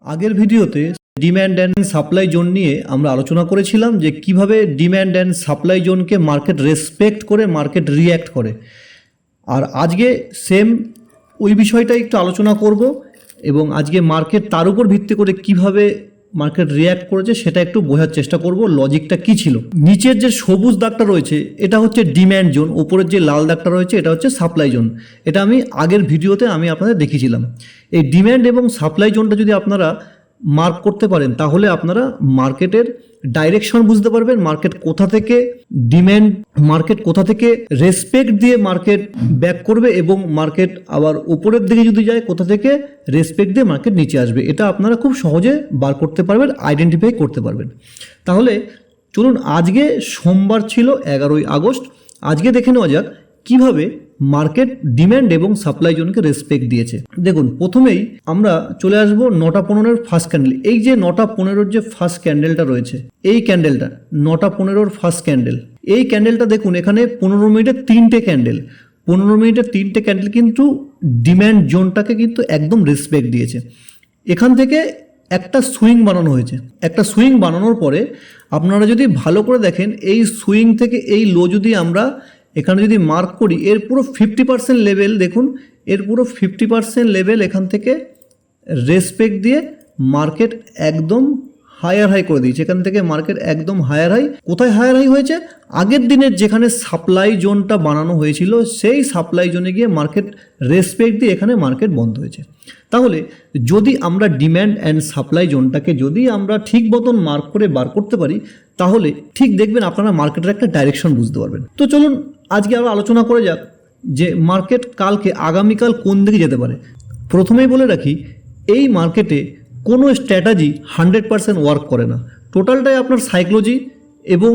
আগের ভিডিওতে demand and supply zone নিয়ে আমরা আলোচনা করেছিলাম যে কিভাবে ডিম্যান্ড অ্যান্ড সাপ্লাই জোনকে মার্কেট রেসপেক্ট করে মার্কেট রিঅ্যাক্ট করে। আর আজকে সেম ওই বিষয়টা একটু আলোচনা করব এবং আজকে মার্কেট তার উপর ভিত্তি করে কিভাবে মার্কেট রিঅ্যাক্ট করেছে সেটা একটু বোঝার চেষ্টা করব, লজিকটা কি ছিল। নিচের যে সবুজ দাগটা রয়েছে এটা হচ্ছে ডিম্যান্ড জোন, ওপরের যে লাল দাগটা রয়েছে এটা হচ্ছে সাপ্লাই জোন। এটা আমি আগের ভিডিওতে আপনাদের দেখিয়েছিলাম। এই ডিম্যান্ড এবং সাপ্লাই জোনটা যদি আপনারা মার্ক করতে পারেন তাহলে আপনারা মার্কেটের ডাইরেকশন বুঝতে পারবেন, মার্কেট কোথা থেকে ডিম্যান্ড, মার্কেট কোথা থেকে রেসপেক্ট দিয়ে মার্কেট ব্যাক করবে এবং মার্কেট আবার উপরের দিকে যদি যায় কোথা থেকে রেসপেক্ট দিয়ে মার্কেট নিচে আসবে। এটা আপনারা খুব সহজে বার করতে পারবেন, আইডেন্টিফাই করতে পারবেন। তাহলে চলুন, আজকে সোমবার ছিল 11ই আগস্ট। আজকে দেখে নেওয়া যাক কিভাবে মার্কেট ডিম্যান্ড এবং সাপ্লাই জোনকে রেসপেক্ট দিয়েছে। দেখুন, প্রথমেই আমরা চলে আসবো 9:15 ফার্স্ট ক্যান্ডেল। এই যে 9:15 যে ফার্স্ট ক্যান্ডেলটা রয়েছে, এই ক্যান্ডেলটা 9:15 ফার্স্ট ক্যান্ডেল, এই ক্যান্ডেলটা দেখুন, এখানে 15 মিনিটের 3টে ক্যান্ডেল, 15 মিনিটের 3টে ক্যান্ডেল কিন্তু ডিম্যান্ড জোনটাকে কিন্তু একদম রেসপেক্ট দিয়েছে। এখান থেকে একটা সুইং বানানো হয়েছে। একটা সুইং বানানোর পরে আপনারা যদি ভালো করে দেখেন, এই সুইং থেকে এই লো যদি আমরা এখানে যদি মার্ক করি, এর পুরো 50% লেভেল দেখুন, এর পুরো 50% লেভেল এখান থেকে রেসপেক্ট দিয়ে মার্কেট একদম হায়ার হাই করে দিয়েছে। এখান থেকে মার্কেট একদম হায়ার হাই। কোথায় হায়ার হাই হয়েছে? আগের দিনের যেখানে সাপ্লাই জোনটা বানানো হয়েছিল সেই সাপ্লাই জোনে গিয়ে মার্কেট রেসপেক্ট দিয়ে এখানে মার্কেট বন্ধ হয়েছে। তাহলে যদি আমরা ডিম্যান্ড অ্যান্ড সাপ্লাই জোনটাকে যদি আমরা ঠিক মতন মার্ক করে বার করতে পারি তাহলে ঠিক দেখবেন আপনারা মার্কেটের একটা ডাইরেকশন বুঝতে পারবেন। তো চলুন আজকে আবার আলোচনা করে যাক যে মার্কেট কালকে আগামীকাল কোন দিকে যেতে পারে। প্রথমেই বলে রাখি, এই মার্কেটে কোনো স্ট্র্যাটেজি 100% ওয়ার্ক করে না। টোটালটাই আপনার সাইকোলজি এবং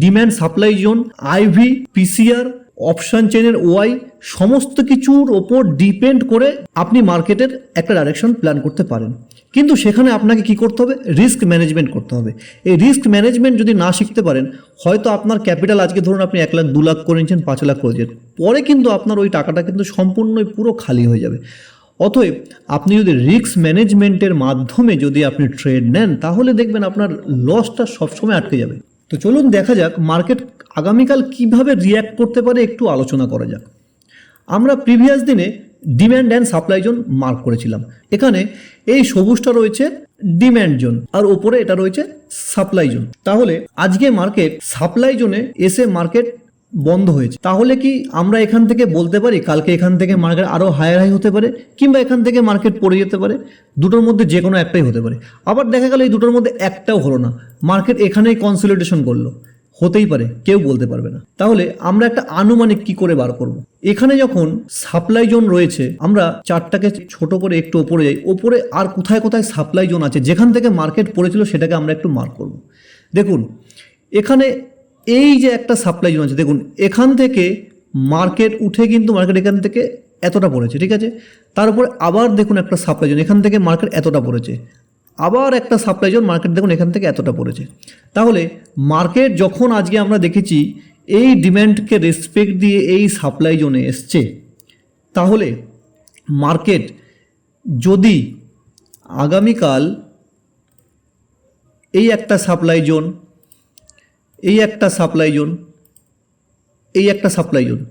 demand supply zone, IV, PCR, option চেনের ওয়াই, সমস্ত কিছুর ওপর ডিপেন্ড করে আপনি মার্কেটের একটা ডাইরেকশন প্ল্যান করতে পারেন। কিন্তু সেখানে আপনাকে কি করতে হবে? রিস্ক ম্যানেজমেন্ট করতে হবে। এই রিস্ক ম্যানেজমেন্ট যদি না শিখতে পারেন, হয়তো আপনার ক্যাপিটাল আজকে ধরুন আপনি 1 লাখ, 2 লাখ করে নিচ্ছেন, 5 লাখ করে দিচ্ছেন, পরে কিন্তু আপনার ওই টাকাটা কিন্তু সম্পূর্ণই পুরো খালি হয়ে যাবে। অতএব আপনি যদি রিস্ক ম্যানেজমেন্টের মাধ্যমে যদি আপনি ট্রেড নেন তাহলে দেখবেন আপনার লসটা সবসময় আটকে যাবে। তো চলুন দেখা যাক মার্কেট আগামীকাল কিভাবে রিয়্যাক্ট করতে পারে, একটু আলোচনা করা যাক। আমরা প্রিভিয়াস দিনে demand and supply zone mark করেছিলাম। এখানে এই সবুজটা রয়েছে ডিম্যান্ড জোন আর ওপরে এটা রয়েছে সাপ্লাই জোন। তাহলে আজকে মার্কেট সাপ্লাই জোনে এসে মার্কেট বন্ধ হয়েছে। তাহলে কি আমরা এখান থেকে বলতে পারি কালকে এখান থেকে মার্কেট আরও হায়ার হাই হতে পারে, কিংবা এখান থেকে মার্কেট পড়ে যেতে পারে? দুটোর মধ্যে যে কোনো একটাই হতে পারে। আবার দেখা গেল এই দুটোর মধ্যে একটাও হলো না, মার্কেট এখানেই কনসলিডেশন করলো, হতেই পারে, কেউ বলতে পারবে না। তাহলে আমরা একটা আনুমানিক কি করে বার করব? এখানে যখন সাপ্লাই জোন রয়েছে, আমরা চার্টটাকে ছোট করে একটু ওপরে যাই, ওপরে আর কোথায় কোথায় সাপ্লাই জোন আছে যেখান থেকে মার্কেট পড়েছিল সেটাকে আমরা একটু মার্ক করব। দেখুন এখানে এই যে একটা সাপ্লাই জোন আছে, দেখুন এখান থেকে মার্কেট উঠে কিন্তু মার্কেট এখান থেকে এতটা পড়েছে, ঠিক আছে। তার উপরে আবার দেখুন একটা সাপ্লাই জোন, এখান থেকে মার্কেট এতটা পড়েছে, আবার একটা সাপ্লাই জোন, মার্কেট দেখুন এখান থেকে এতটা পড়েছে। তাহলে মার্কেট যখন আজকে আমরা দেখেছি এই ডিম্যান্ডকে রেসপেক্ট দিয়ে এই সাপ্লাই জোনে এসছে, তাহলে মার্কেট যদি আগামীকাল এই একটা সাপ্লাই জোন, এই একটা সাপ্লাই জোন, এই একটা সাপ্লাই জোন,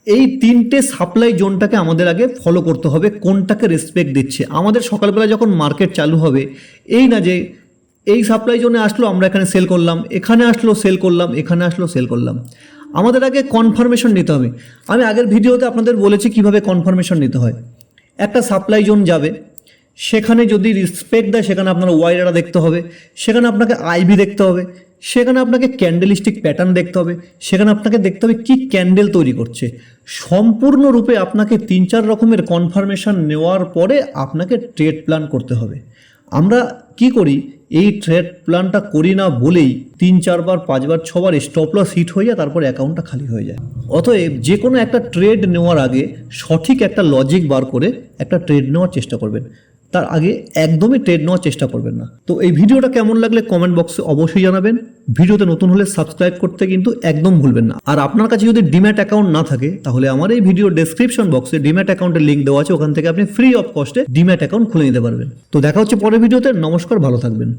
এই 3টে সাপ্লাই জোনটাকে আমাদের আগে ফলো করতে হবে, কোনটাকে রেসপেক্ট দিচ্ছে। আমাদের সকালবেলা যখন মার্কেট চালু হবে, এই না যে এই সাপ্লাই জোনে আসলো আমরা এখানে সেল করলাম, এখানে আসলো সেল করলাম, এখানে আসলো সেল করলাম। আমাদের আগে কনফার্মেশন নিতে হবে। আমি আগের ভিডিওতে আপনাদের বলেছি কিভাবে কনফার্মেশন নিতে হয়। একটা সাপ্লাই জোন যাবে, সেখানে যদি রেসপেক্ট দেয় সেখানে আপনার ওয়াই ডাটা দেখতে হবে, সেখানে আপনাকে আইভি দেখতে হবে, সেখানে আপনাকে ক্যান্ডেলস্টিক প্যাটার্ন দেখতে হবে, সেখানে আপনাকে দেখতে হবে কি ক্যান্ডেল তৈরি করছে। সম্পূর্ণরূপে আপনাকে 3-4 রকমের কনফার্মেশন নেওয়ার পরে আপনাকে ট্রেড প্ল্যান করতে হবে। আমরা কি করি, এই ট্রেড প্ল্যানটা করি না বলেই 3-4 বার 5 বার 6 বার স্টপ লস হিট হয়ে যায়, তারপর অ্যাকাউন্টটা খালি হয়ে যায়। অতএব যে কোনো একটা ট্রেড নেওয়ার আগে সঠিক একটা লজিক বার করে একটা ট্রেড নেওয়ার চেষ্টা করবেন। তার আগে একদমই ট্রেড নেওয়ার চেষ্টা করবেন না। তো এই ভিডিওটা কেমন লাগলে কমেন্ট বক্সে অবশ্যই জানাবেন। ভিডিওতে নতুন হলে সাবস্ক্রাইব করতে কিন্তু একদম ভুলবেন না। আর আপনার কাছে যদি ডিম্যাট অ্যাকাউন্ট না থাকে তাহলে আমার এই ভিডিও ডেসক্রিপশন বক্সে ডিম্যাট অ্যাকাউন্টের লিঙ্ক দেওয়া আছে, ওখান থেকে আপনি ফ্রি অফ কস্টে ডিম্যাট অ্যাকাউন্ট খুলে নিতে পারবেন। তো দেখা হচ্ছে পরের ভিডিওতে। নমস্কার, ভালো থাকবেন।